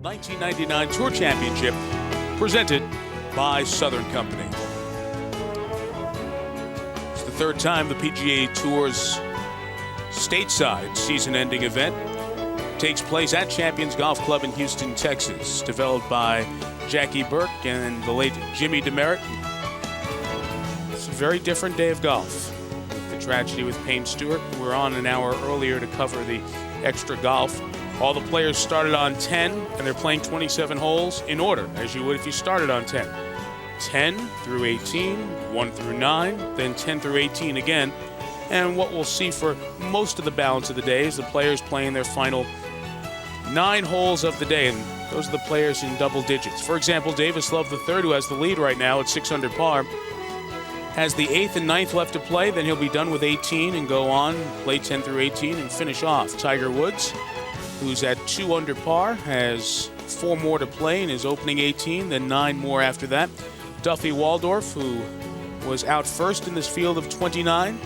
1999 Tour Championship presented by Southern Company. It's the third time the PGA Tour's stateside season-ending event takes place at Champions Golf Club in Houston, Texas. Developed by Jackie Burke and the late Jimmy Demerit. It's a very different day of golf. With the tragedy with Payne Stewart, we're on an hour earlier to cover the extra golf. All the players started on 10, and they're playing 27 holes in order, as you would if you started on 10. 10 through 18, 1 through 9, then 10 through 18 again. And what we'll see for most of the balance of the day is the players playing their final 9 holes of the day, and those are the players in double digits. For example, Davis Love III, who has the lead right now at 6 under par, has the 8th and 9th left to play. Then he'll be done with 18 and go on, play 10 through 18 and finish off. Tiger Woods, who's at 2 under par, has 4 more to play in his opening 18, then 9 more after that. Duffy Waldorf, who was out first in this field of 29,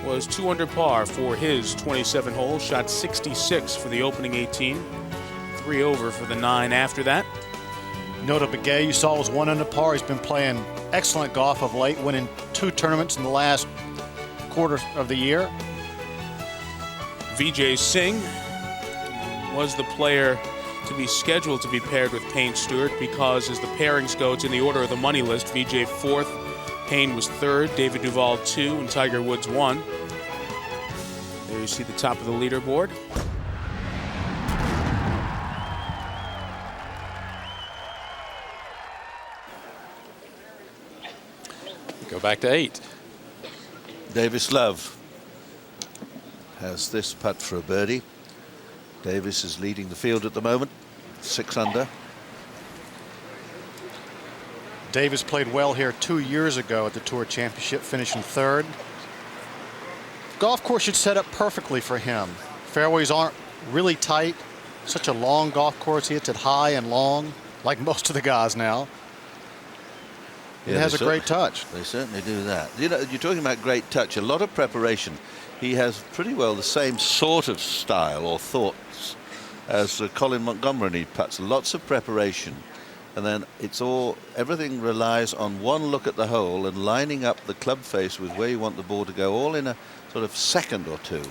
was 2 under par for his 27 holes, shot 66 for the opening 18, 3 over for the 9 after that. Nota Begay, you saw, was 1 under par. He's been playing excellent golf of late, winning 2 tournaments in the last quarter of the year. Vijay Singh was the player to be scheduled to be paired with Payne Stewart because as the pairings go, it's in the order of the money list. Vijay 4th, Payne was 3rd, David Duval 2, and Tiger Woods 1. There you see the top of the leaderboard. Go back to 8. Davis Love has this putt for a birdie. Davis is leading the field at the moment, 6 under. Davis played well here 2 years ago at the Tour Championship, finishing 3rd. Golf course should set up perfectly for him. Fairways aren't really tight. Such a long golf course. He hits it high and long, like most of the guys now. Yeah, it has a great touch. They certainly do that. You know, you're talking about great touch, a lot of preparation. He has pretty well the same sort of style or thoughts as Colin Montgomery. He puts lots of preparation, and then everything relies on one look at the hole and lining up the club face with where you want the ball to go, all in a sort of second or two.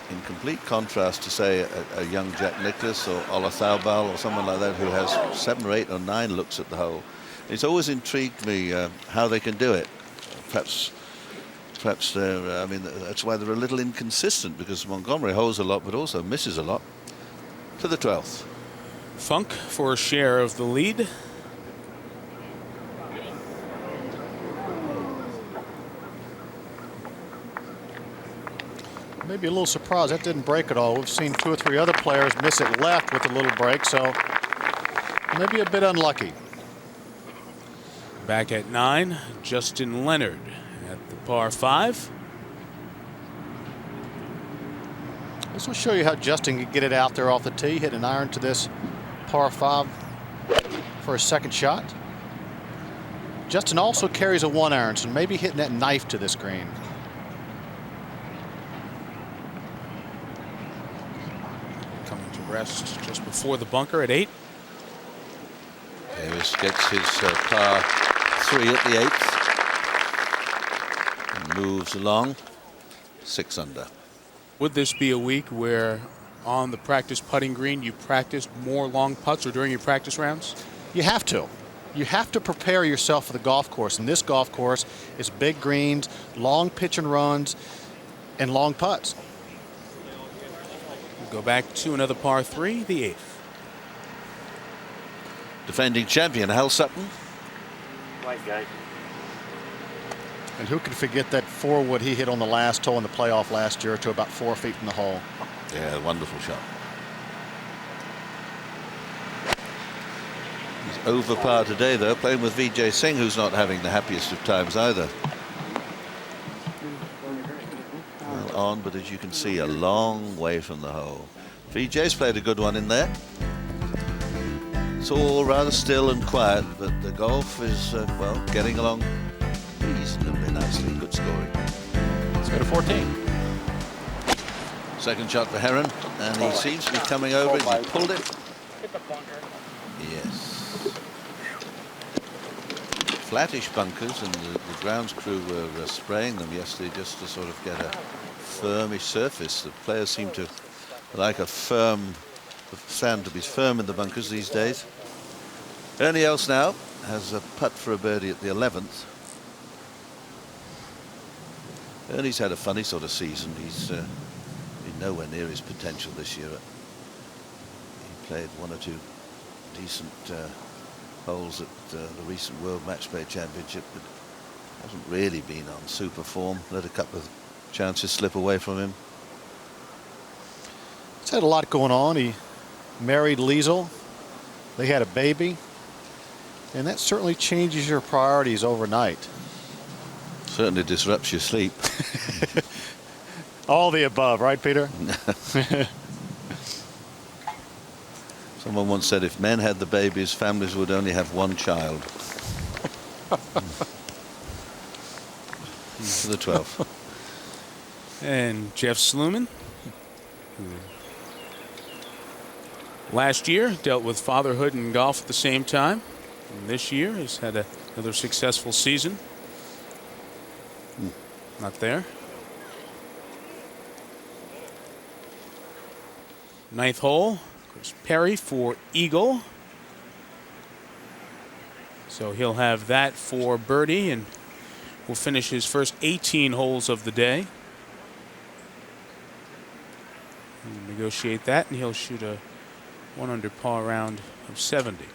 In complete contrast to, say, a young Jack Nicklaus or Ola Thaubal or someone like that who has 7 or 8 or 9 looks at the hole. It's always intrigued me how they can do it. Perhaps they're, I mean, that's why they're a little inconsistent, because Montgomery holds a lot but also misses a lot. To the 12th. Funk for a share of the lead. Maybe a little surprised that didn't break at all. We've seen 2 or 3 other players miss it left with a little break, so maybe a bit unlucky. Back at 9, Justin Leonard at the par 5. This will show you how Justin can get it out there off the tee. Hit an iron to this par 5 for a second shot. Justin also carries a 1 iron, so maybe hitting that knife to this green. Coming to rest just before the bunker at 8. Davis gets his par 3 at the 8th and moves along, 6 under. Would this be a week where on the practice putting green you practice more long putts, or during your practice rounds? You have to. You have to prepare yourself for the golf course, and this golf course is big greens, long pitch and runs, and long putts. We'll go back to another par 3, the 8th. Defending champion Hal Sutton. Right, guys. And who can forget that 4-wood he hit on the last hole in the playoff last year to about 4 feet from the hole. Yeah, wonderful shot. He's over par today, though, playing with Vijay Singh, who's not having the happiest of times either. Well on, but as you can see, a long way from the hole. Vijay's played a good one in there. It's all rather still and quiet, but the golf is, well, getting along reasonably nicely. Good scoring. Let's go to 14. Second shot for Heron, and he seems to be coming over. He pulled it. Yes. Flattish bunkers, and the grounds crew were spraying them yesterday just to sort of get a firmish surface. The players seem to like the sand to be firm in the bunkers these days. Ernie Els now has a putt for a birdie at the 11th. Ernie's had a funny sort of season. He's been nowhere near his potential this year. He played one or two decent holes at the recent World Match Play Championship, but hasn't really been on super form. Let a couple of chances slip away from him. He's had a lot going on. He married Liesl. They had a baby. And that certainly changes your priorities overnight. Certainly disrupts your sleep. All the above, right, Peter? Someone once said if men had the babies, families would only have one child. To the 12th. And Jeff Sluman, who last year dealt with fatherhood and golf at the same time, and this year has had another successful season. Not there. Ninth hole, Chris Perry for eagle. So he'll have that for birdie, and will finish his first 18 holes of the day. He'll negotiate that, and he'll shoot a 1 under par round of 70.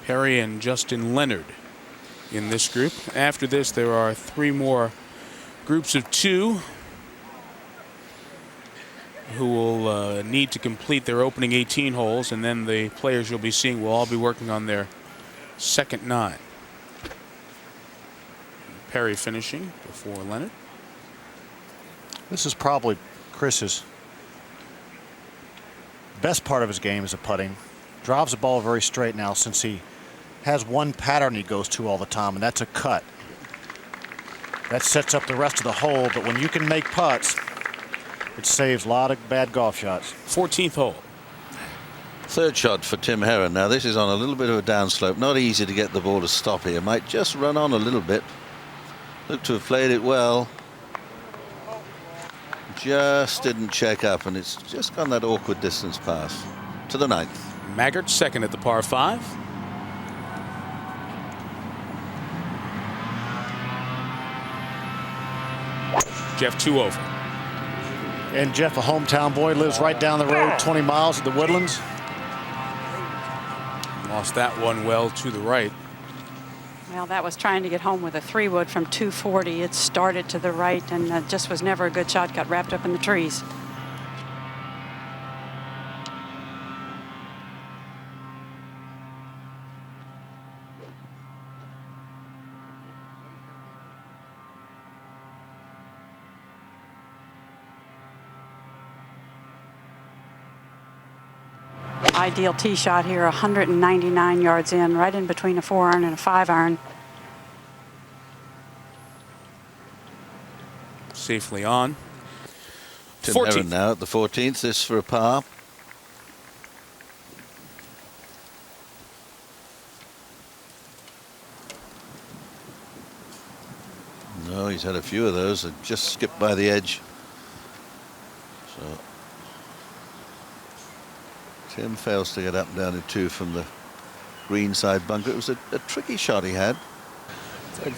Perry and Justin Leonard in this group. After this, there are 3 more groups of 2 who will need to complete their opening 18 holes, and then the players you'll be seeing will all be working on their second 9. Perry finishing before Leonard. This is probably Chris's best part of his game is the putting. Drives the ball very straight now, since he has one pattern he goes to all the time, and that's a cut. That sets up the rest of the hole, but when you can make putts, it saves a lot of bad golf shots. 14th hole. Third shot for Tim Heron. Now this is on a little bit of a downslope. Not easy to get the ball to stop here. Might just run on a little bit. Looked to have played it well. Just didn't check up, and it's just gone that awkward distance pass to the 9th. Maggart second at the par 5. Jeff 2 over. And Jeff, a hometown boy, lives right down the road 20 miles at the Woodlands. Lost that one well to the right. Well, that was trying to get home with a 3-wood from 240. It started to the right and just was never a good shot. Got wrapped up in the trees. Ideal tee shot here, 199 yards in, right in between a 4-iron and a 5-iron. Safely on. Tim 14th. Heron now at the 14th. This for a par. No, he's had a few of those that just skipped by the edge. So Tim fails to get up down in 2 from the green side bunker. It was a tricky shot he had. Fred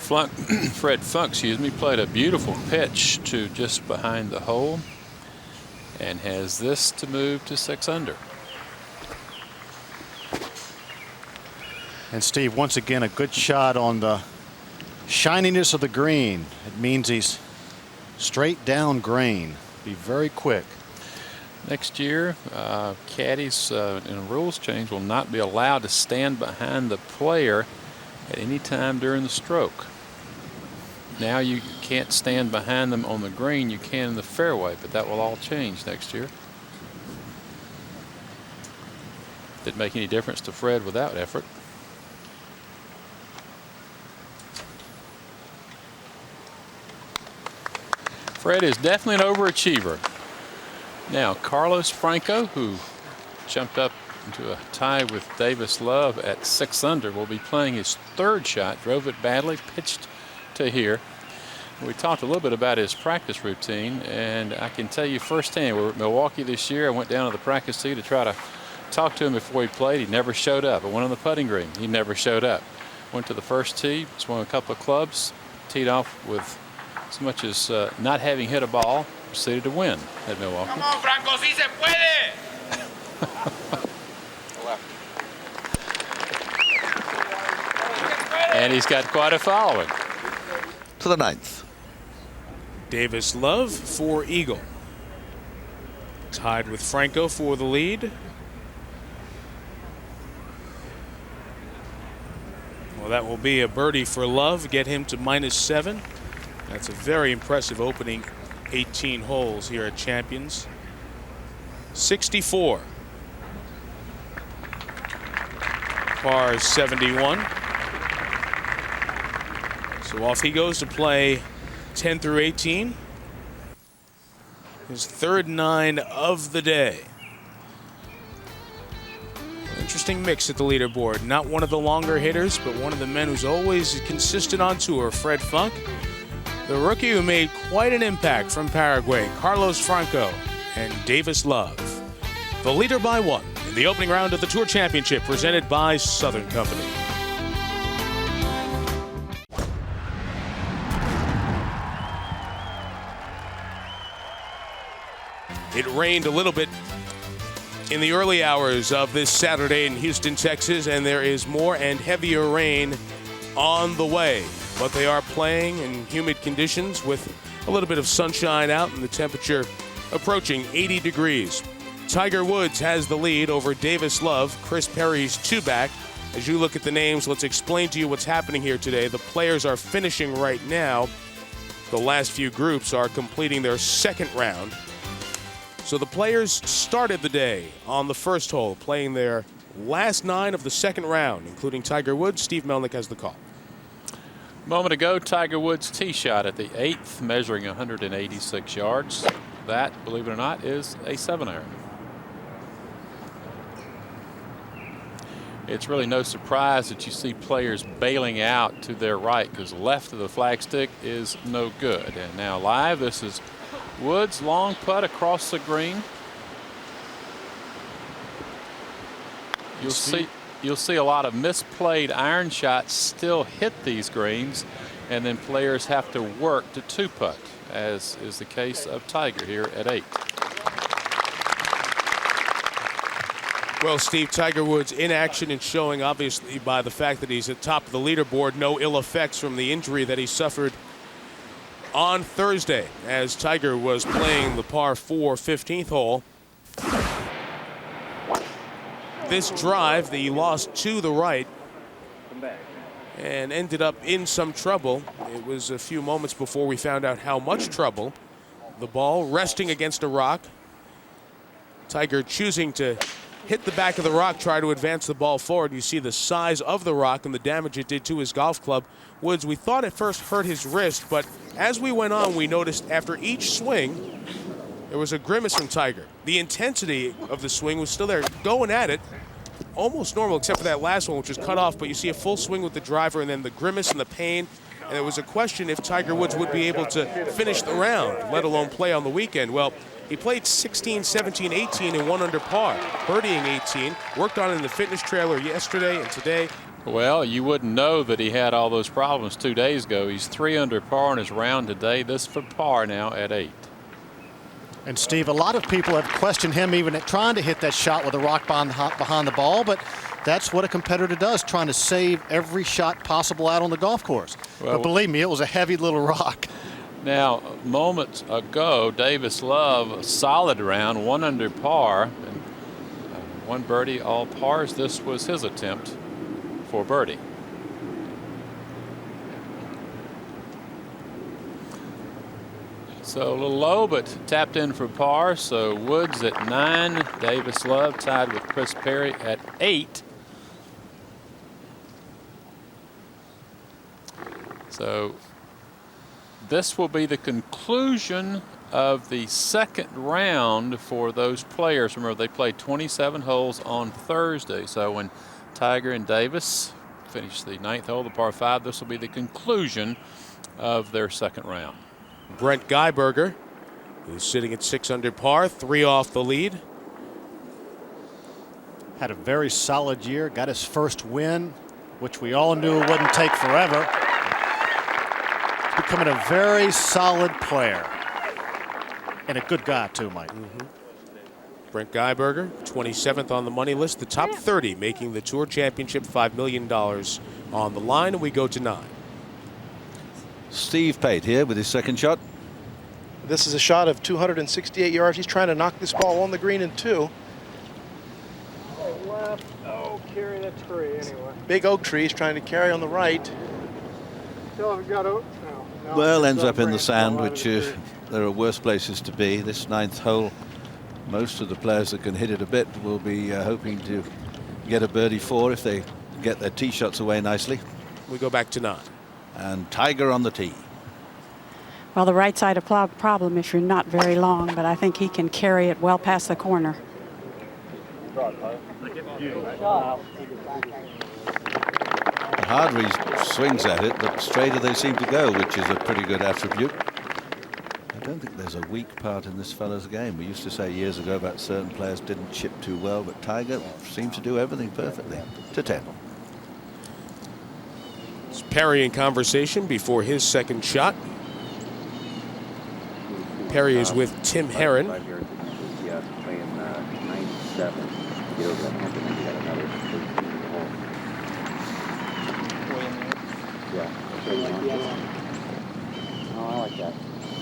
Funk, played a beautiful pitch to just behind the hole and has this to move to 6 under. And Steve, once again, a good shot on the shininess of the green. It means he's straight down green. Be very quick. Next year, caddies in a rules change will not be allowed to stand behind the player at any time during the stroke. Now you can't stand behind them on the green. You can in the fairway, but that will all change next year. Didn't make any difference to Fred without effort. Fred is definitely an overachiever. Now, Carlos Franco, who jumped up into a tie with Davis Love at 6 under, will be playing his 3rd shot. Drove it badly, pitched to here. We talked a little bit about his practice routine, and I can tell you firsthand, we were at Milwaukee this year. I went down to the practice tee to try to talk to him before he played. He never showed up. I went on the putting green. He never showed up. Went to the first tee, swung a couple of clubs, teed off with as much as not having hit a ball, proceeded to win at Milwaukee. Come on, Franco, si se puede. And he's got quite a following. To the 9th. Davis Love for eagle. Tied with Franco for the lead. Well, that will be a birdie for Love, get him to -7. That's a very impressive opening 18 holes here at Champions. 64. Par 71. So off he goes to play 10 through 18. His 3rd 9 of the day. Interesting mix at the leaderboard. Not one of the longer hitters, but one of the men who's always consistent on tour, Fred Funk. The rookie who made quite an impact from Paraguay, Carlos Franco, and Davis Love. The leader by 1 in the opening round of the Tour Championship, presented by Southern Company. It rained a little bit in the early hours of this Saturday in Houston, Texas, and there is more and heavier rain on the way. But they are playing in humid conditions with a little bit of sunshine out and the temperature approaching 80 degrees. Tiger Woods has the lead over Davis Love. Chris Perry's 2 back. As you look at the names, let's explain to you what's happening here today. The players are finishing right now. The last few groups are completing their 2nd round. So the players started the day on the first hole, playing their last 9 of the 2nd round, including Tiger Woods. Steve Melnick has the call. A moment ago, Tiger Woods' tee shot at the 8th, measuring 186 yards. That, believe it or not, is a 7-iron. It's really no surprise that you see players bailing out to their right, because left of the flagstick is no good. And now live, this is Woods' long putt across the green. You'll see a lot of misplayed iron shots still hit these greens, and then players have to work to 2-putt, as is the case of Tiger here at 8. Well, Steve, Tiger Woods in action and showing, obviously, by the fact that he's at top of the leaderboard. No ill effects from the injury that he suffered on Thursday as Tiger was playing the par 4 15th hole. This drive that he lost to the right and ended up in some trouble. It was a few moments before we found out how much trouble. The ball resting against a rock. Tiger choosing to hit the back of the rock, try to advance the ball forward. You see the size of the rock and the damage it did to his golf club. Woods, we thought at first hurt his wrist, but as we went on, we noticed after each swing, there was a grimace from Tiger. The intensity of the swing was still there, going at it, almost normal except for that last one, which was cut off, but you see a full swing with the driver and then the grimace and the pain. And it was a question if Tiger Woods would be able to finish the round, let alone play on the weekend. Well, he played 16, 17, 18 and 1 under par, birdieing 18. Worked on it in the fitness trailer yesterday and today. Well, you wouldn't know that he had all those problems 2 days ago. He's 3 under par in his round today. This for par now at 8. And Steve, a lot of people have questioned him even at trying to hit that shot with a rock behind the ball, but that's what a competitor does, trying to save every shot possible out on the golf course. Well, but believe me, it was a heavy little rock. Now, moments ago, Davis Love, a solid round, 1 under par, and 1 birdie, all pars. This was his attempt for birdie. So a little low, but tapped in for par. So Woods at 9, Davis Love tied with Chris Perry at 8. So this will be the conclusion of the second round for those players. Remember, they played 27 holes on Thursday. So when Tiger and Davis finish the 9th hole, the par 5, this will be the conclusion of their second round. Brent Geiberger, who's sitting at 6 under par, 3 off the lead. Had a very solid year, got his first win, which we all knew wouldn't take forever. He's becoming a very solid player. And a good guy, too, Mike. Brent Geiberger, 27th on the money list, the top 30 making the Tour Championship, $5 million on the line, and we go to 9. Steve Pate here with his second shot. This is a shot of 268 yards. He's trying to knock this ball on the green in 2. Left. Oh, carry that tree anyway. Big oak tree. He's trying to carry on the right. Still haven't got oak. No, Well, ends up in the sand, which there are worse places to be. This 9th hole, most of the players that can hit it a bit will be hoping to get a birdie 4 if they get their tee shots away nicely. We go back to 9. And Tiger on the tee. Well, the right side of problem if you're not very long, but I think he can carry it well past the corner. The harder he swings at it, the straighter they seem to go, which is a pretty good attribute. I don't think there's a weak part in this fellow's game. We used to say years ago about certain players didn't chip too well, but Tiger seems to do everything perfectly. To 10. It's Perry in conversation before his second shot. Perry is with Tim Herron.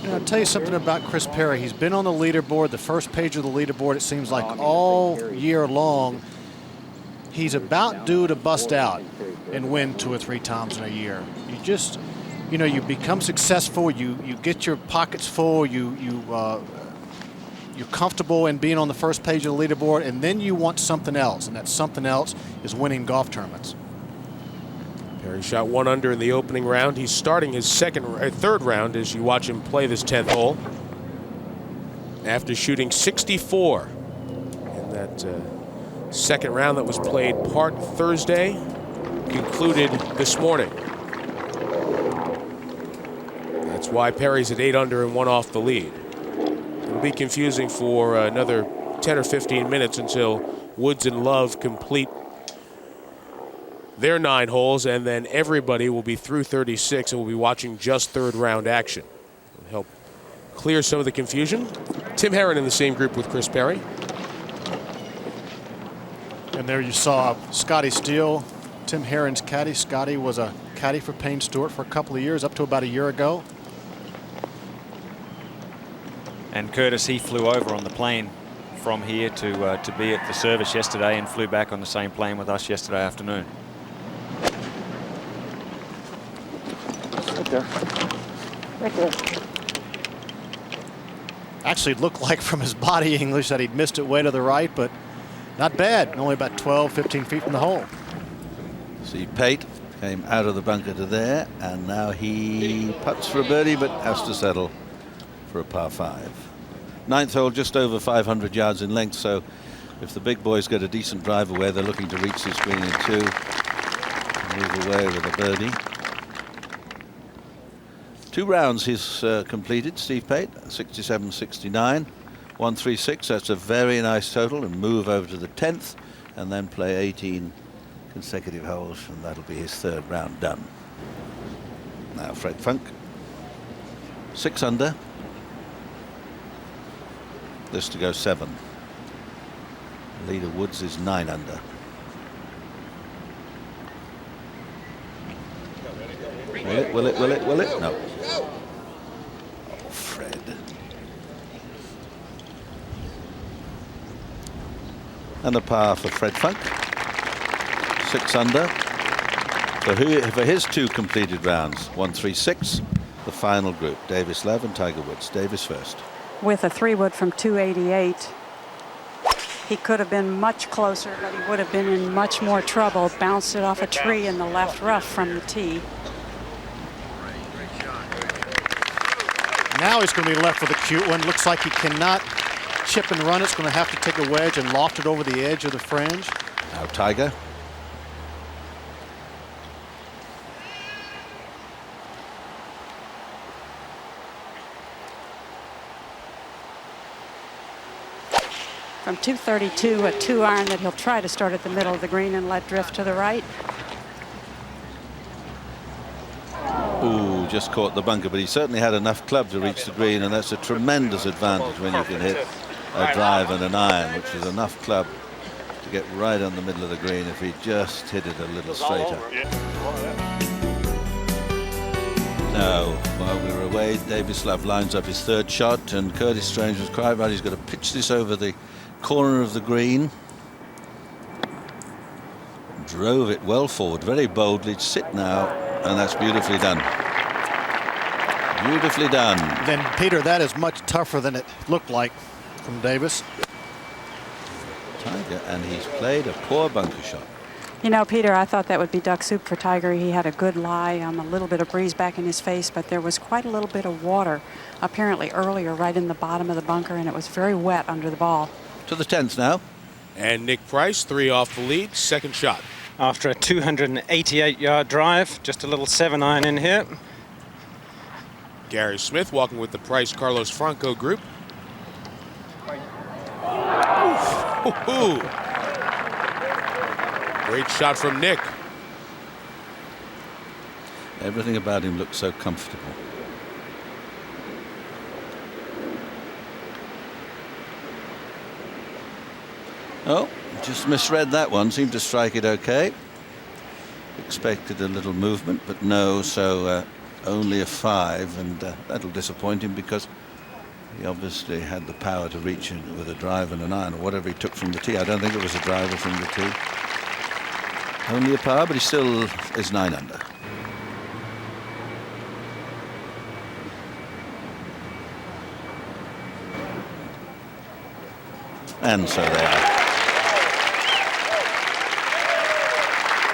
I'll tell you something about Chris Perry. He's been on the leaderboard, the first page of the leaderboard, it seems like all year long. He's about due to bust out and win 2 or 3 times in a year. You just, you know, you become successful, you get your pockets full, you're comfortable in being on the first page of the leaderboard, and then you want something else, and that something else is winning golf tournaments. Perry shot 1 under in the opening round. He's starting his third round as you watch him play this 10th hole. After shooting 64 in that second round that was played part Thursday, concluded this morning. That's why Perry's at 8 under and 1 off the lead. It'll be confusing for another 10 or 15 minutes until Woods and Love complete their 9 holes, and then everybody will be through 36 and we'll be watching just third round action. It'll help clear some of the confusion. Tim Herron in the same group with Chris Perry. And there you saw Scotty Steele, Tim Herron's caddy. Scotty was a caddy for Payne Stewart for a couple of years, up to about a year ago. And Curtis, he flew over on the plane from here to be at the service yesterday and flew back on the same plane with us yesterday afternoon. Right there. Actually, it looked like from his body English that he'd missed it way to the right, but not bad. Only about 12, 15 feet from the hole. See, Pate came out of the bunker to there, and now he putts for a birdie, but has to settle for a par 5. 9th hole, just over 500 yards in length, so if the big boys get a decent drive away, they're looking to reach this green in 2. Move away with a birdie. 2 rounds he's completed, Steve Pate, 67-69, 136. That's a very nice total, and move over to the 10th, and then play 18 consecutive holes, and that'll be his 3rd round done. Now Fred Funk, 6 under. This to go 7. Leader Woods is 9 under. Will it? No. Oh, Fred. And a par for Fred Funk. 6 under. For his 2 completed rounds, 136. The final group, Davis Love and Tiger Woods. Davis first. With a 3-wood from 288, he could have been much closer, but he would have been in much more trouble. Bounced it off a tree in the left rough from the tee. Now he's going to be left with a cute one. Looks like he cannot chip and run. It's going to have to take a wedge and loft it over the edge of the fringe. Now Tiger. From 232, a 2-iron that he'll try to start at the middle of the green and let drift to the right. Ooh, just caught the bunker, but he certainly had enough club to reach the green, and that's a tremendous advantage when you can hit a drive and an iron, which is enough club to get right on the middle of the green if he just hit it a little straighter. Now, while we were away, Davis Love lines up his third shot, and Curtis Strange was crying out he's got to pitch this over the corner of the green. Drove it well forward, very boldly. Sit now, and that's beautifully done. Beautifully done. Then, Peter, that is much tougher than it looked like from Davis. Tiger, and he's played a poor bunker shot. You know, Peter, I thought that would be duck soup for Tiger. He had a good lie, a little bit of breeze back in his face, but there was quite a little bit of water apparently earlier right in the bottom of the bunker, and it was very wet under the ball. To the 10th now. And Nick Price, 3 off the lead, second shot. After a 288-yard drive, just a little 7-iron in here. Gary Smith walking with the Price Carlos Franco group. Ooh. Great shot from Nick. Everything about him looks so comfortable. Oh, just misread that one. Seemed to strike it okay. Expected a little movement, but no, so only a 5, and that'll disappoint him because he obviously had the power to reach it with a drive and an iron, or whatever he took from the tee. I don't think it was a driver from the tee. Only a par, but he still is 9 under. And so they are.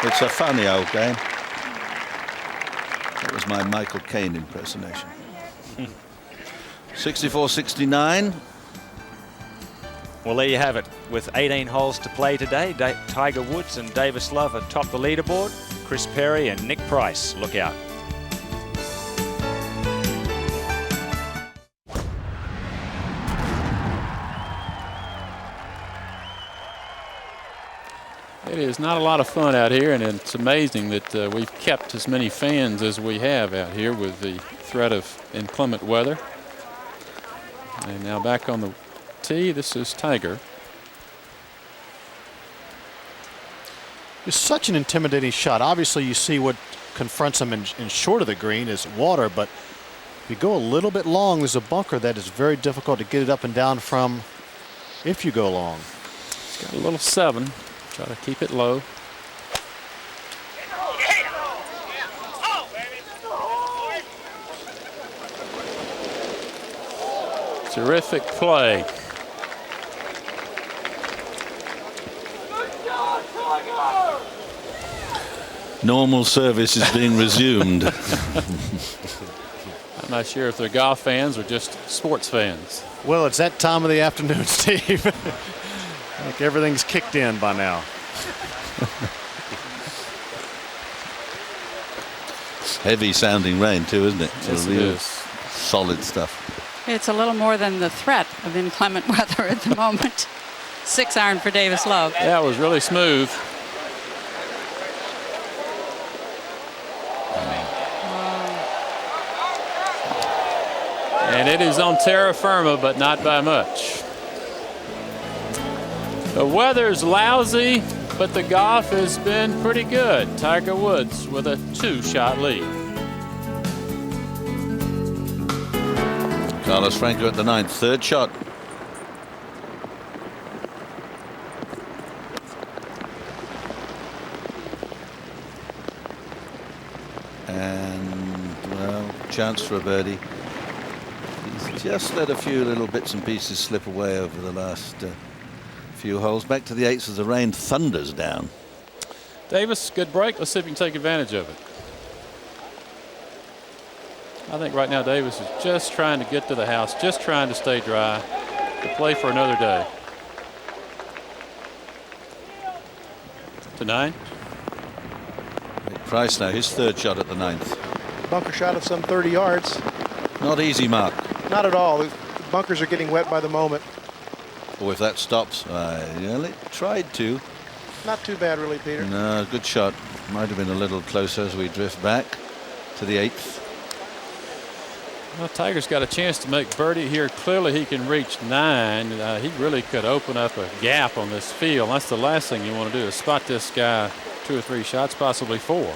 It's a funny old game. That was my Michael Caine impersonation. 64-69. Well, there you have it. With 18 holes to play today, Tiger Woods and Davis Love atop the leaderboard. Chris Perry and Nick Price look out. It is not a lot of fun out here, and it's amazing that we've kept as many fans as we have out here with the threat of inclement weather. And now back on the tee, this is Tiger. It's such an intimidating shot. Obviously, you see what confronts him in short of the green is water, but if you go a little bit long, there's a bunker that is very difficult to get it up and down from if you go long. It's got a little 7. Try to keep it low. Terrific play. Normal service is being resumed. I'm not sure if they're golf fans or just sports fans. Well, it's that time of the afternoon, Steve. I think everything's kicked in by now. Heavy sounding rain too, isn't it? Yes, real it is. Solid stuff. It's a little more than the threat of inclement weather at the moment. 6-iron for Davis Love. That was really smooth. And it is on terra firma, but not by much. The weather's lousy, but the golf has been pretty good. Tiger Woods with a 2-shot lead. Carlos Franco at the 9th, third shot. And, well, chance for a birdie. He's just let a few little bits and pieces slip away over the last few holes. Back to the 8th as the rain thunders down. Davis, good break. Let's see if you can take advantage of it. I think right now Davis is just trying to get to the house, just trying to stay dry, to play for another day. To 9. Price now, his third shot at the 9th. Bunker shot of some 30 yards. Not easy, Mark. Not at all. The bunkers are getting wet by the moment. Or if that stops, it tried to. Not too bad, really, Peter. No, good shot. Might have been a little closer as we drift back to the 8th. Well, Tiger's got a chance to make birdie here. Clearly he can reach 9. He really could open up a gap on this field. That's the last thing you want to do, is spot this guy 2 or 3 shots, possibly 4.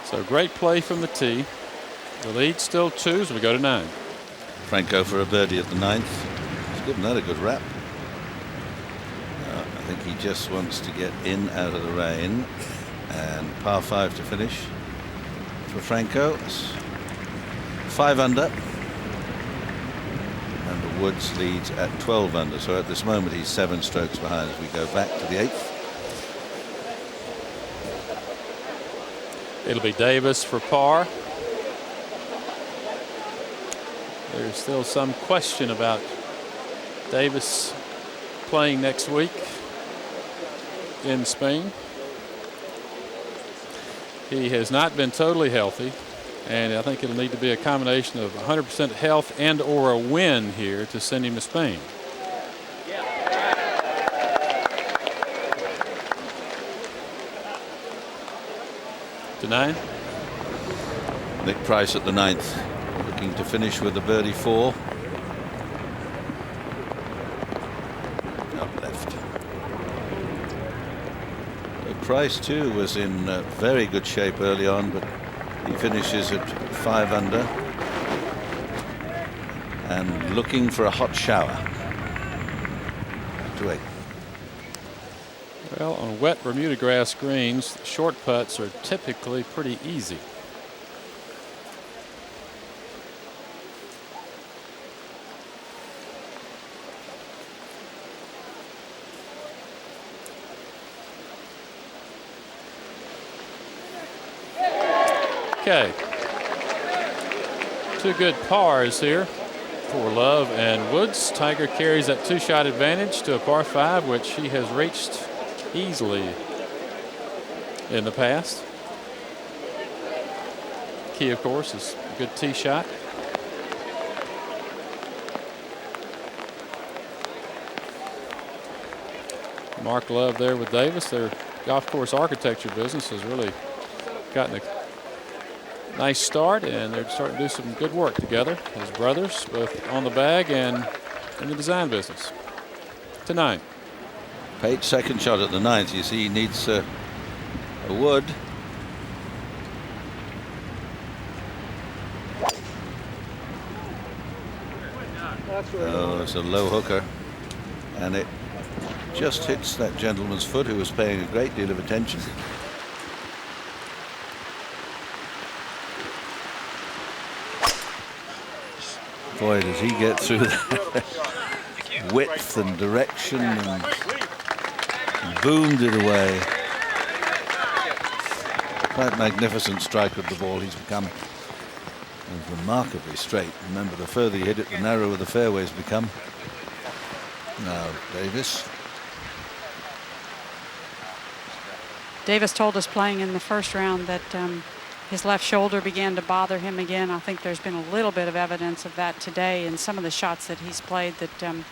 So great play from the tee. The lead still 2, so we go to 9. Franco for a birdie at the 9th. He's given that a good rap. I think he just wants to get in out of the rain. And par 5 to finish for Franco. It's 5 under. And the Woods leads at 12 under. So at this moment he's 7 strokes behind as we go back to the 8th. It'll be Davis for par. There's still some question about Davis playing next week in Spain. He has not been totally healthy, and I think it'll need to be a combination of 100% health and or a win here to send him to Spain. To 9. Nick Price at the 9th, looking to finish with a birdie 4. Up left. Price too was in very good shape early on, but he finishes at 5 under and looking for a hot shower. To 8. Well, on wet Bermuda grass greens, short putts are typically pretty easy. Okay. 2 good pars here for Love and Woods. Tiger carries that 2-shot advantage to a par 5, which he has reached easily in the past. Key, of course, is a good tee shot. Mark Love there with Davis. Their golf course architecture business has really gotten a nice start, and they're starting to do some good work together as brothers, both on the bag and in the design business. To 9. Pate's second shot at the 9th. You see he needs a wood. Oh, it's a low hooker, and it just hits that gentleman's foot, who was paying a great deal of attention. Boy, does he get through that width and direction, and boomed it away. Quite magnificent striker of the ball he's become. And remarkably straight. Remember, the further you hit it, the narrower the fairways become. Now, Davis. Davis told us playing in the first round that his left shoulder began to bother him again. I think there's been a little bit of evidence of that today in some of the shots that he's played that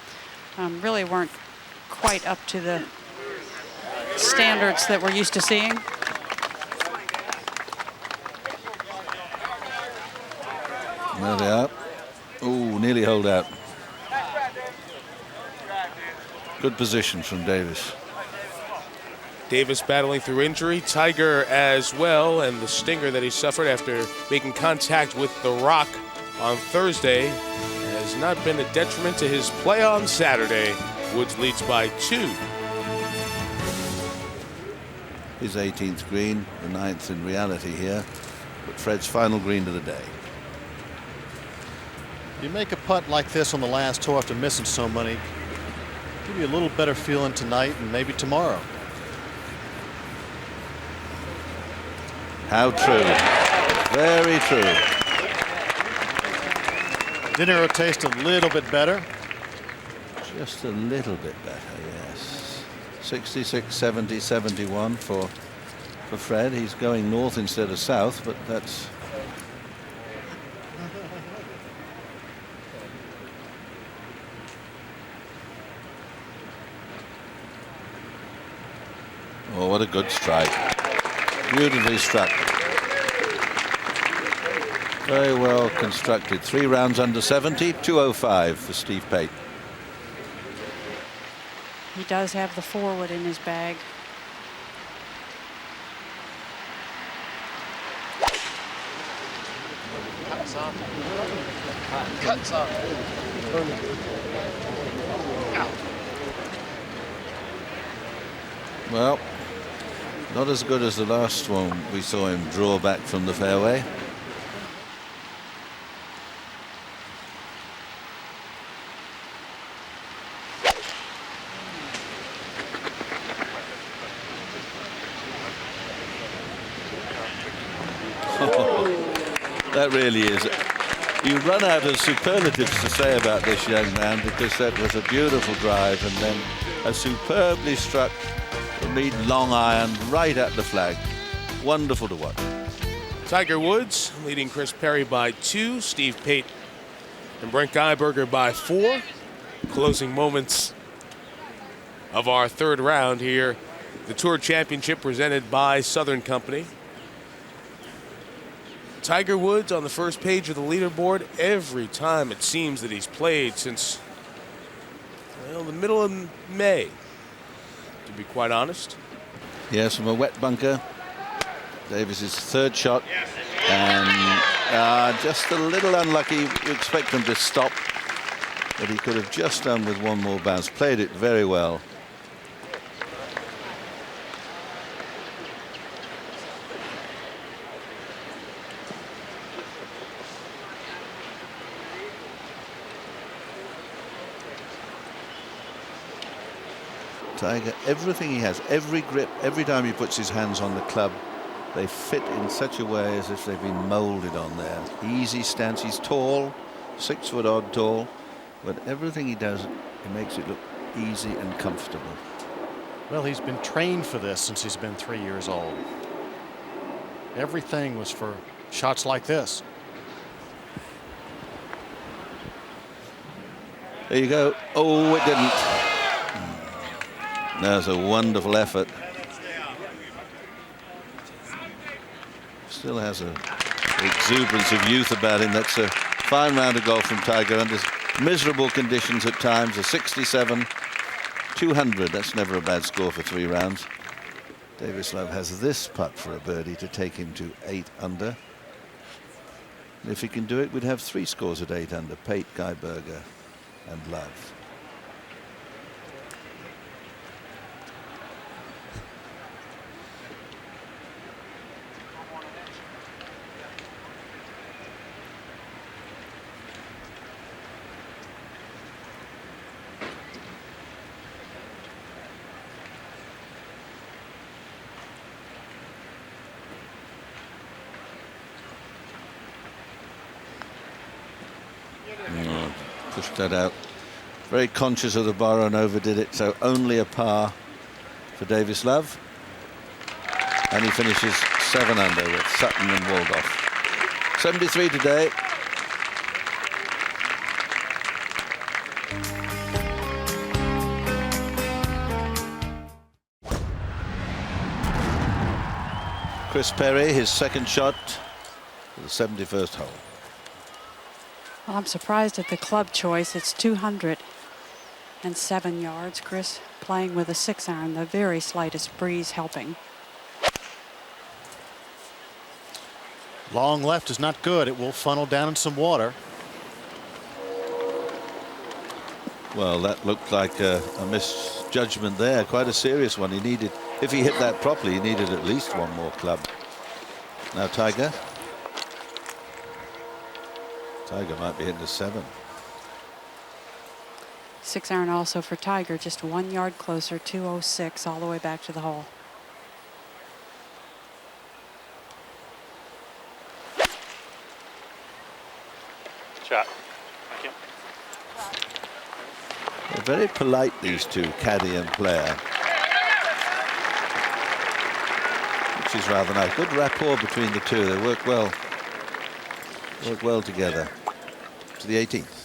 really weren't quite up to the standards that we're used to seeing. There they are. Oh, nearly holed out. Good position from Davis. Davis battling through injury, Tiger as well, and the stinger that he suffered after making contact with the rock on Thursday has not been a detriment to his play on Saturday. Woods leads by 2. his 18th green, the 9th in reality here, but Fred's final green of the day. You make a putt like this on the last tour after missing so many, give you a little better feeling tonight and maybe tomorrow. How true. Very true. Dinner will taste a little bit better. Just a little bit better, yes. 66, 70, 71 for Fred. He's going north instead of south, but that's... Oh, what a good strike. Beautifully struck. Very well constructed. 3 rounds under 70, 205 for Steve Pate. He does have the forward in his bag. Cuts off. Well, not as good as the last one we saw him draw back from the fairway. That really is. You run out of superlatives to say about this young man, because that was a beautiful drive and then a superbly struck meet long iron right at the flag. Wonderful to watch. Tiger Woods leading Chris Perry by 2, Steve Pate and Brent Geiberger by 4. Closing moments of our third round here. The Tour Championship presented by Southern Company. Tiger Woods on the first page of the leaderboard every time it seems that he's played since, well, the middle of May, to be quite honest. Yes, from a wet bunker. Davis's third shot, and just a little unlucky. You expect him to stop, but he could have just done with one more bounce. Played it very well. Tiger, everything he has, every grip, every time he puts his hands on the club, they fit in such a way as if they've been molded on there. Easy stance. He's tall, 6 foot odd tall, but everything he does, he makes it look easy and comfortable. Well, he's been trained for this since he's been 3 years old. Everything was for shots like this. There you go. Oh, it didn't. That was a wonderful effort. Still has an exuberance of youth about him. That's a fine round of golf from Tiger under miserable conditions at times. A 67, 200. That's never a bad score for 3 rounds. Davis Love has this putt for a birdie to take him to 8 under. And if he can do it, we'd have 3 scores at 8 under. Pate, Geiberger, and Love. Pushed that out. Very conscious of the bar and overdid it, so only a par for Davis Love. And he finishes 7 under with Sutton and Waldorf. 73 today. Chris Perry, his second shot for the 71st hole. Well, I'm surprised at the club choice. It's 207 yards. Chris playing with a 6-iron, the very slightest breeze helping. Long left is not good. It will funnel down in some water. Well, that looked like a misjudgment there, quite a serious one. He needed if he hit that properly, he needed at least one more club. Now Tiger. Tiger might be hitting a 7. 6-iron also for Tiger, just 1 yard closer, 206 all the way back to the hole. Shot. Thank you. They're very polite, these two, caddy and player. Which is rather nice. Good rapport between the two. They work well. Work well together. To the 18th.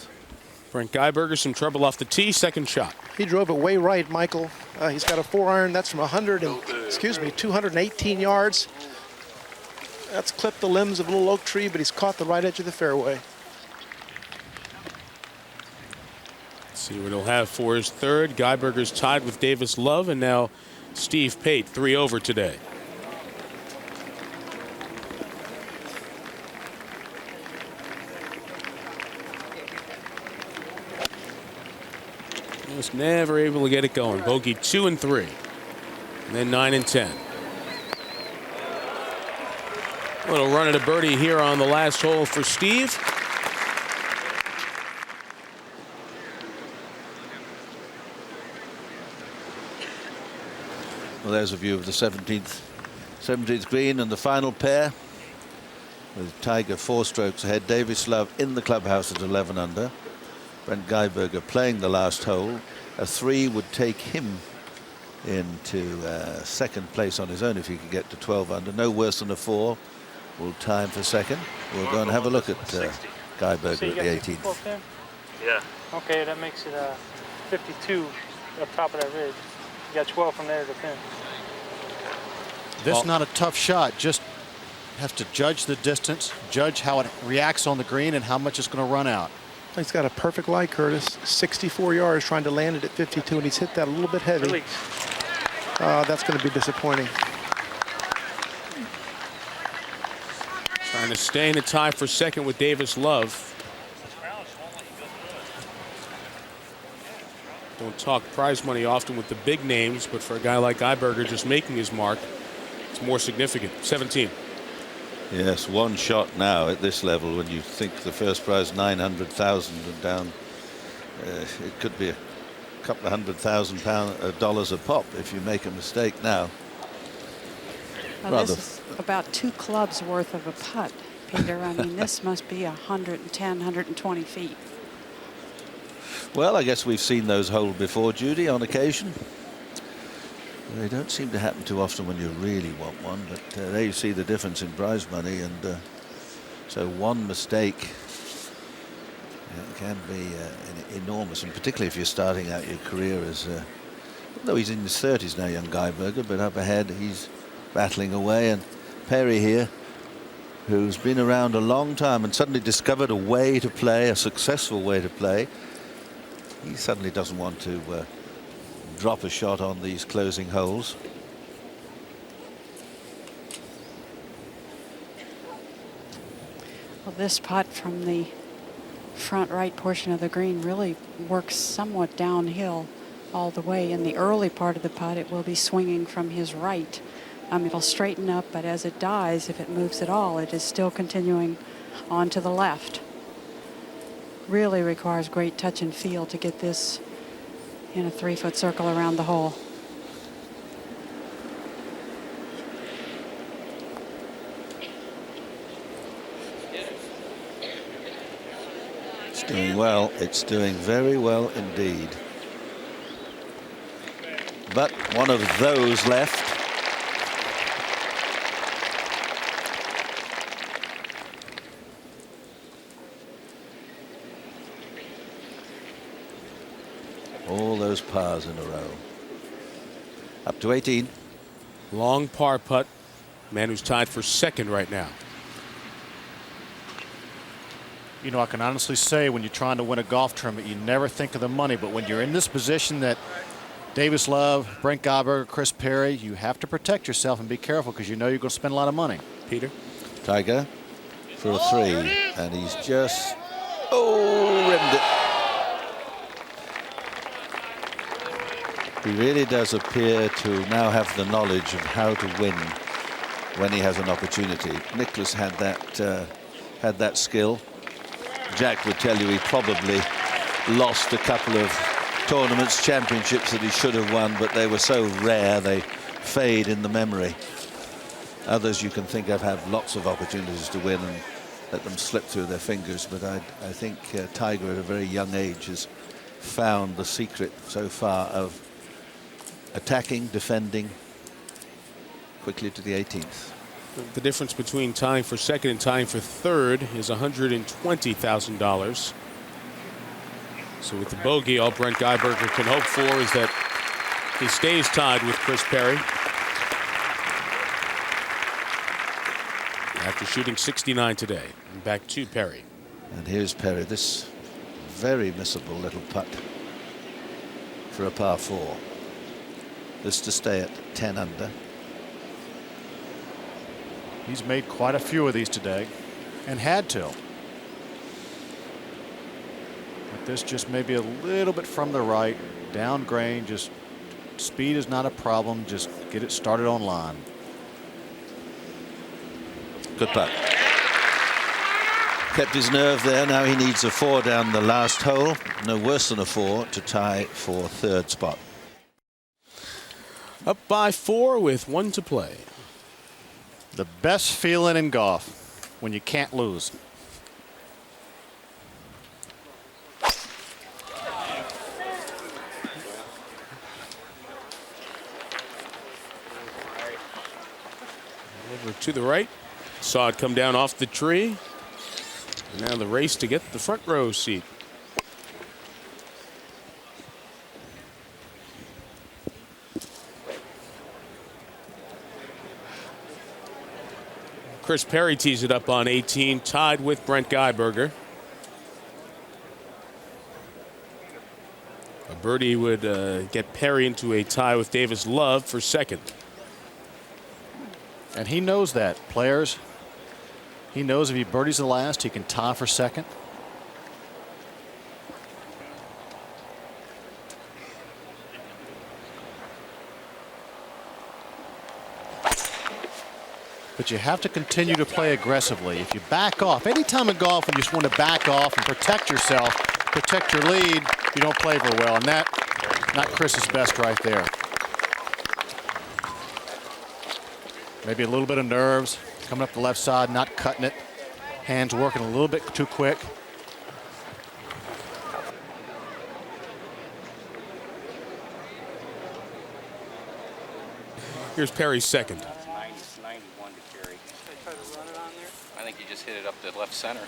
Brent Geiberger, some trouble off the tee. Second shot. He drove it way right, Michael. He's got a 4-iron. That's from 218 yards. That's clipped the limbs of a little oak tree, but he's caught the right edge of the fairway. Let's see what he'll have for his third. Geiberger's tied with Davis Love, and now Steve Pate, 3 over today. Was never able to get it going. Bogey 2 and 3, and then 9 and 10. A little run at a birdie here on the last hole for Steve. Well, there's a view of the 17th green and the final pair, with Tiger 4 strokes ahead. Davis Love in the clubhouse at 11 under. Brent Geiberger playing the last hole. A 3 would take him into second place on his own if he could get to 12 under. No worse than a 4 will tie him for second. We'll go and have a look at Geiberger at the 18th. Yeah. Okay, that makes it 52 up top of that ridge. You got 12 from there to the pin. This is not a tough shot. Just have to judge the distance, judge how it reacts on the green, and how much it's going to run out. He's got a perfect lie, Curtis. 64 yards trying to land it at 52, and he's hit that a little bit heavy. That's going to be disappointing. Trying to stay in a tie for second with Davis Love. Don't talk prize money often with the big names, but for a guy like Geiberger just making his mark, it's more significant. 17. Yes, one shot now at this level. When you think the first prize 900,000 and down, it could be a couple of $100,000 a pop if you make a mistake now. Well, this is about 2 clubs worth of a putt, Peter. I mean, this must be 110, 120 feet. Well, I guess we've seen those hold before, Judy, on occasion. They don't seem to happen too often when you really want one, but there you see the difference in prize money, and so one mistake can be enormous, and particularly if you're starting out your career as, though he's in his 30s now, young Geiberger, but up ahead he's battling away, and Perry here, who's been around a long time and suddenly discovered a way to play, a successful way to play, he suddenly doesn't want to drop a shot on these closing holes. Well, this putt from the front right portion of the green really works somewhat downhill all the way. In the early part of the putt, it will be swinging from his right. It'll straighten up, but as it dies, if it moves at all, it is still continuing on to the left. Really requires great touch and feel to get this in a 3-foot circle around the hole. It's doing well. It's doing very well indeed. But one of those left. All those pars in a row. Up to 18. Long par putt. Man who's tied for second right now. You know, I can honestly say when you're trying to win a golf tournament, you never think of the money. But when you're in this position that Davis Love, Brent Geiberger, Chris Perry, you have to protect yourself and be careful because you know you're going to spend a lot of money. Peter? Tiger for a 3. And he's just, rimmed it. He really does appear to now have the knowledge of how to win when he has an opportunity. Nicklaus had that skill. Jack would tell you he probably lost a couple of tournaments, championships that he should have won, but they were so rare they fade in the memory. Others you can think of have lots of opportunities to win and let them slip through their fingers, but I think Tiger at a very young age has found the secret so far of attacking, defending quickly to the 18th. The difference between tying for second and tying for third is $120,000. So with the bogey, all Brent Geiberger can hope for is that he stays tied with Chris Perry. After shooting 69 today. And back to Perry. And here's Perry. This very missable little putt for a par 4. This to stay at 10 under. He's made quite a few of these today and had to. But this just maybe a little bit from the right, down grain, just speed is not a problem, just get it started on line. Good putt. Kept his nerve there. Now he needs a 4 down the last hole. No worse than a 4 to tie for third spot. Up by 4 with 1 to play. The best feeling in golf when you can't lose. Over to the right. Saw it come down off the tree. And now the race to get the front row seat. Chris Perry tees it up on 18, tied with Brent Geiberger. A birdie would get Perry into a tie with Davis Love for second. And he knows that, players. He knows if he birdies the last, he can tie for second. But you have to continue to play aggressively. If you back off, anytime in golf when you just want to back off and protect yourself, protect your lead, you don't play very well. And that, not Chris's best right there. Maybe a little bit of nerves, coming up the left side, not cutting it. Hands working a little bit too quick. Here's Perry's second. 91 to carry. I think you just hit it up the left center.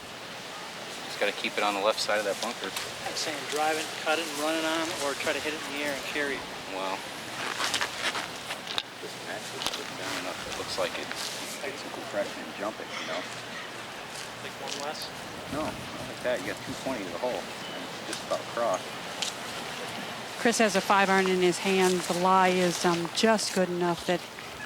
Just got to keep it on the left side of that bunker. I'm saying drive it, cut it, and run it on, or try to hit it in the air and carry it. Well, this match was put down enough. It looks like it's get some compression and jump it, you know. Like one less? No, not like that. You got 220 to the hole, and it's just about across. Chris has a 5-iron in his hand. The lie is just good enough that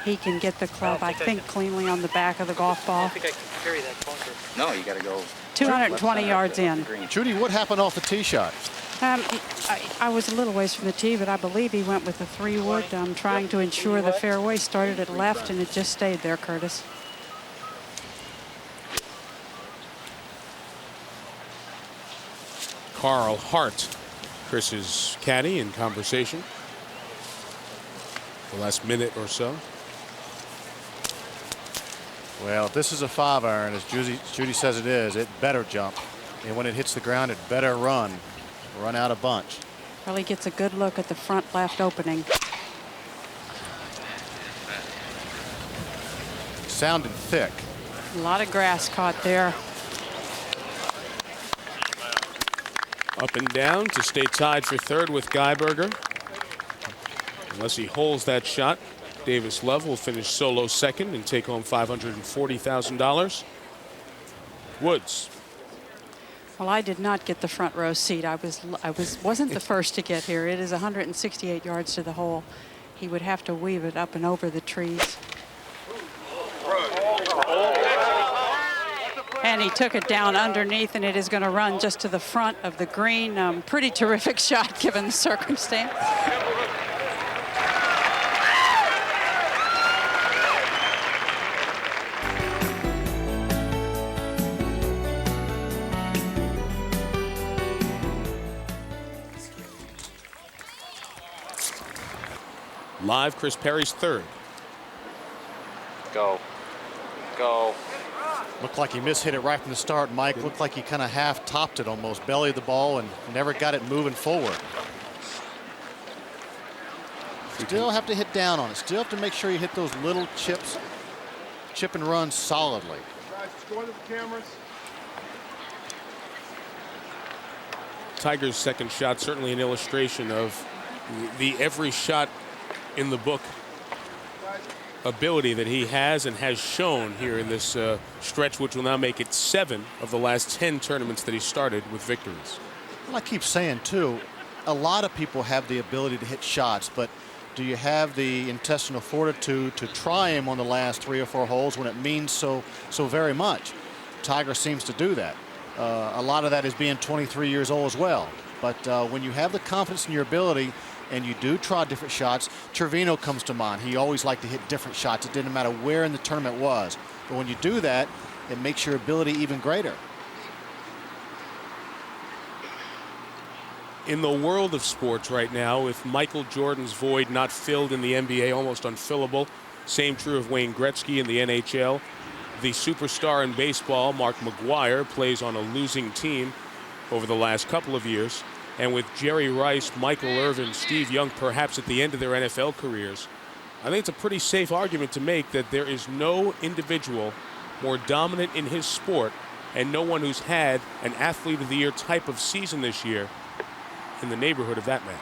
he can get the club, I think, cleanly on the back of the golf ball. I think I can carry that bunker. No, you got to go 220 yards in. Judy, what happened off the tee shot? I was a little ways from the tee, but I believe he went with a 3-wood, trying to ensure the fairway started at left, and it just stayed there, Curtis. Carl Hart, Chris's caddy, in conversation. The last minute or so. Well, if this is a 5-iron, as Judy says it is, it better jump. And when it hits the ground, it better run out a bunch. Really gets a good look at the front left opening. Sounded thick. A lot of grass caught there. Up and down to stay tied for third with Geiberger. Unless he holds that shot, Davis Love will finish solo second and take home $540,000. Woods. Well, I did not get the front row seat. I wasn't the first to get here. It is 168 yards to the hole. He would have to weave it up and over the trees. And he took it down underneath, and it is going to run just to the front of the green. Pretty terrific shot given the circumstance. Live, Chris Perry's third. Go. Go. Looked like he mishit it right from the start, Mike. Looked like he kind of half topped it almost, bellied the ball, and never got it moving forward. Still have to hit down on it. Still have to make sure you hit those little chips, chip and run solidly. Guys, go into the cameras. Tiger's second shot, certainly an illustration of the every shot in the book ability that he has and has shown here in this stretch, which will now make it 7 of the last 10 tournaments that he started with victories. Well, I keep saying, too, a lot of people have the ability to hit shots, but do you have the intestinal fortitude to try him on the last 3 or 4 holes when it means so very much? Tiger seems to do that. A lot of that is being 23 years old as well. But when you have the confidence in your ability and you do try different shots, Trevino comes to mind. He always liked to hit different shots. It didn't matter where in the tournament it was. But when you do that, it makes your ability even greater. In the world of sports right now, with Michael Jordan's void not filled in the NBA, almost unfillable, same true of Wayne Gretzky in the NHL. The superstar in baseball, Mark McGwire, plays on a losing team over the last couple of years. And with Jerry Rice, Michael Irvin, Steve Young, perhaps at the end of their NFL careers, I think it's a pretty safe argument to make that there is no individual more dominant in his sport and no one who's had an Athlete of the Year type of season this year in the neighborhood of that man.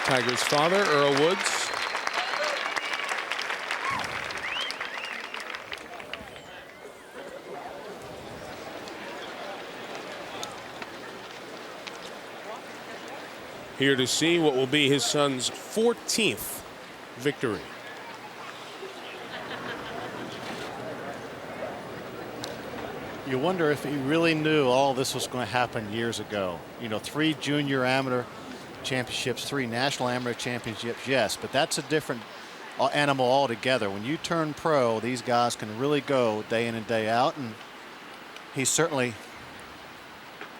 Tiger's father, Earl Woods. Here to see what will be his son's 14th victory. You wonder if he really knew all this was going to happen years ago. You know, 3 junior amateur championships, 3 national amateur championships, yes, but that's a different animal altogether. When you turn pro, these guys can really go day in and day out, and he's certainly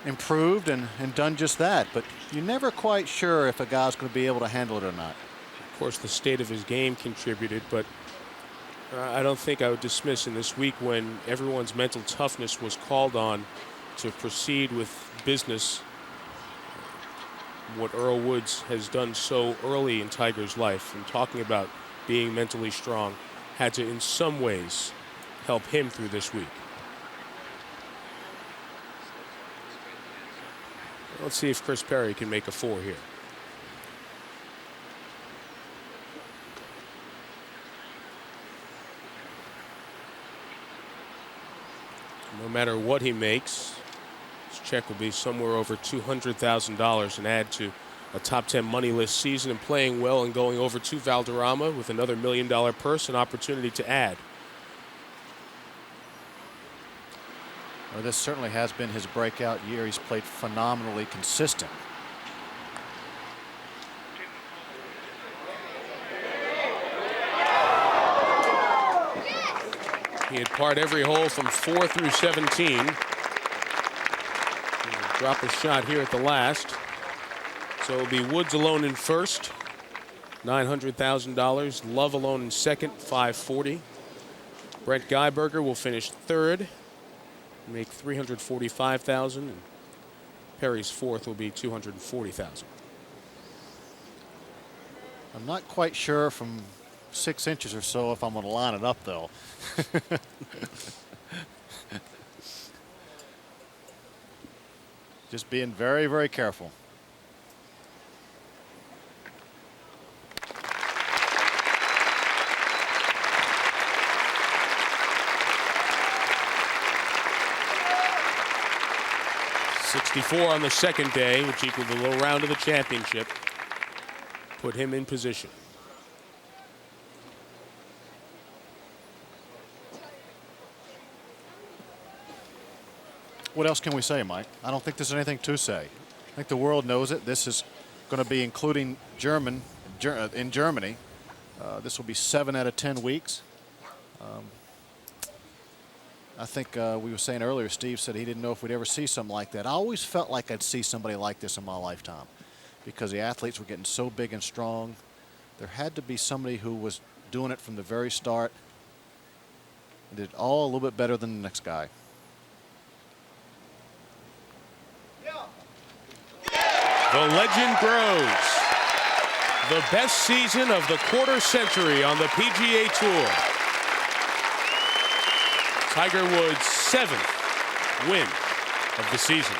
improved and done just that, but you're never quite sure if a guy's going to be able to handle it or not. Of course, the state of his game contributed, but I don't think I would dismiss in this week when everyone's mental toughness was called on to proceed with business what Earl Woods has done so early in Tiger's life, and talking about being mentally strong, had to in some ways help him through this week. Let's see if Chris Perry can make a 4 here. No matter what he makes, his check will be somewhere over $200,000 and add to a top 10 money list season, and playing well and going over to Valderrama with another $1 million purse, an opportunity to add. Well, this certainly has been his breakout year. He's played phenomenally consistent. He had parred every hole from 4 through 17. He'll drop a shot here at the last. So it'll be Woods alone in first, $900,000. Love alone in second, $540,000. Brett Geiberger will finish third, make $345,000, and Perry's fourth will be $240,000. I'm not quite sure from 6 inches or so if I'm going to line it up, though. Just being very, very careful. .64 on the second day, which equaled the low round of the championship, put him in position. What else can we say, Mike? I don't think there's anything to say. I think the world knows it. This is going to be including in Germany. This will be 7 out of 10 weeks. I think we were saying earlier, Steve said he didn't know if we'd ever see something like that. I always felt like I'd see somebody like this in my lifetime because the athletes were getting so big and strong. There had to be somebody who was doing it from the very start and did it all a little bit better than the next guy. The legend grows. The best season of the quarter century on the PGA Tour. Tiger Woods' 7th win of the season.